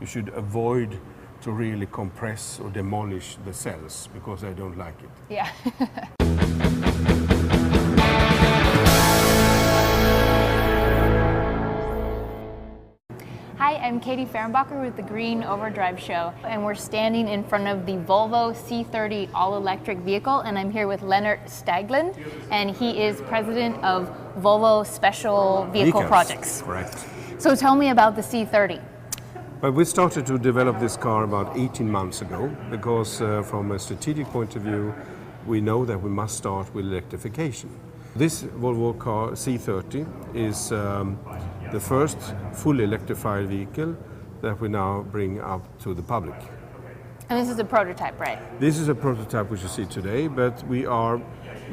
you should avoid to really compress or demolish the cells because I don't like it. Yeah. Hi, I'm Katie Fehrenbacher with the Green Overdrive Show, and we're standing in front of the Volvo C30 all-electric vehicle, and I'm here with Lennart Staglund, and he is president of Volvo Special Vehicle Projects. Correct. So tell me about the C30. Well, we started to develop this car about 18 months ago because from a strategic point of view, we know that we must start with electrification. This Volvo car C30 is the first fully electrified vehicle that we now bring out to the public. And this is a prototype, right? This is a prototype which you see today, but we are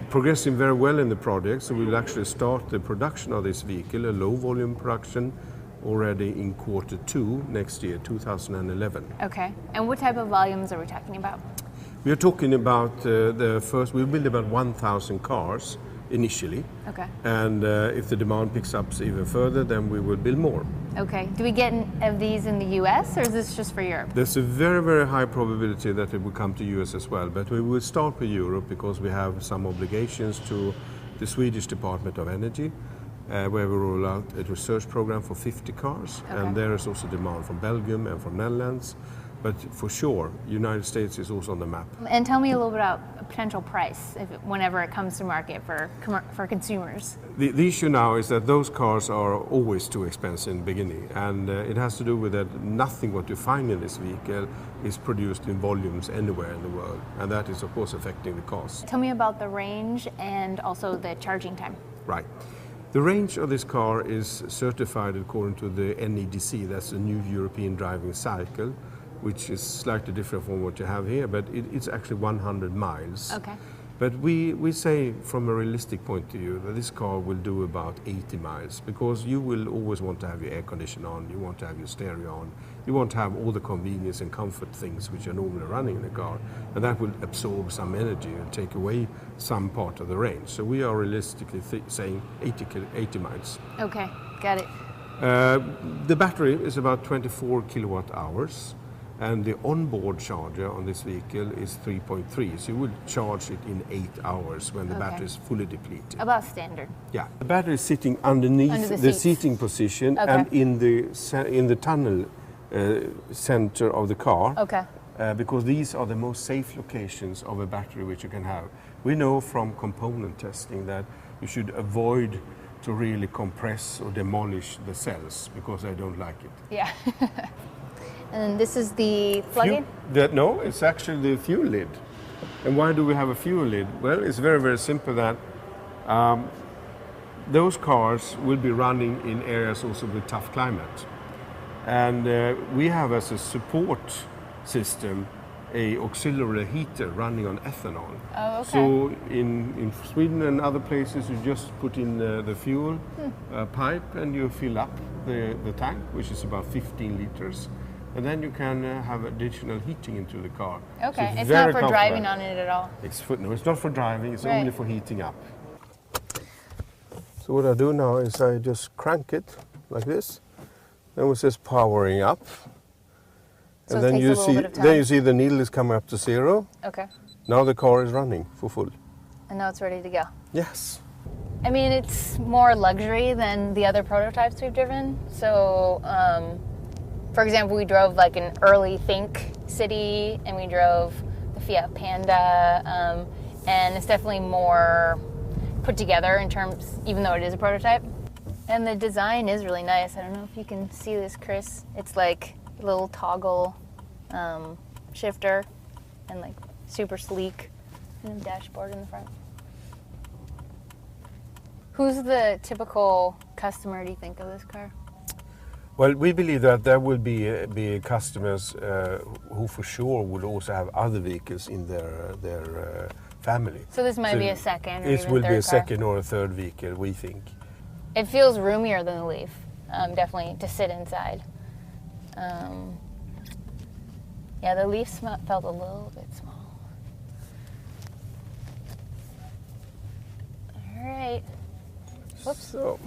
progressing very well in the project, so we'll actually start the production of this vehicle, a low volume production, already in Q2 next year, 2011. Okay, and what type of volumes are we talking about? We are talking about we'll build about 1,000 cars initially. Okay. And if the demand picks up even further, then we will build more. Okay. Do we get of these in the US or is this just for Europe? There's a very, very high probability that it will come to US as well, but we will start with Europe because we have some obligations to the Swedish Department of Energy, where we roll out a research program for 50 cars. Okay. And there is also demand from Belgium and from Netherlands. But for sure, United States is also on the map. And tell me a little bit about a potential price whenever it comes to market for consumers. The issue now is that those cars are always too expensive in the beginning, and it has to do with that nothing what you find in this vehicle is produced in volumes anywhere in the world, and that is of course affecting the cost. Tell me about the range and also the charging time. Right. The range of this car is certified according to the NEDC, that's the New European Driving Cycle, which is slightly different from what you have here, but it's actually 100 miles. Okay. But we say from a realistic point of view that this car will do about 80 miles because you will always want to have your air conditioner on, you want to have your stereo on, you want to have all the convenience and comfort things which are normally running in a car, and that will absorb some energy and take away some part of the range. So we are realistically saying 80 miles. Okay, got it. The battery is about 24 kilowatt hours. And the onboard charger on this vehicle is 3.3, so you would charge it in 8 hours when the battery is fully depleted. About standard. Yeah, the battery is sitting underneath the seating position and in the tunnel center of the car. Okay. Because these are the most safe locations of a battery which you can have. We know from component testing that you should avoid to really compress or demolish the cells because I don't like it. Yeah. And this is the plug-in? No, it's actually the fuel lid. And why do we have a fuel lid? Well, it's very, very simple that those cars will be running in areas also with tough climate. And we have as a support system a auxiliary heater running on ethanol. Oh, okay. So in Sweden and other places, you just put in the fuel pipe and you fill up the tank, which is about 15 liters. And then you can have additional heating into the car. Okay, so it's not for driving on it at all? No, it's not for driving, it's only for heating up. So what I do now is I just crank it like this. Then it says powering up. So and then you see the needle is coming up to 0. Okay. Now the car is running for full. And now it's ready to go? Yes. I mean, it's more luxury than the other prototypes we've driven. So, for example, we drove like an early Think City, and we drove the Fiat Panda, and it's definitely more put together in terms, even though it is a prototype. And the design is really nice. I don't know if you can see this, Chris. It's like a little toggle shifter and like super sleek, and a dashboard in the front. Who's the typical customer, do you think, of this car? Well, we believe that there will be customers who for sure would also have other vehicles in their family. So this might be a second or even It will third be a car. second or a third vehicle, we think. It feels roomier than the Leaf, definitely, to sit inside. Yeah, the Leaf felt a little bit small. All right. Whoops. So,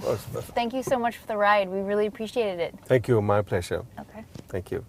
Thank you so much for the ride. We really appreciated it. thank you, my pleasure. Okay. Thank you.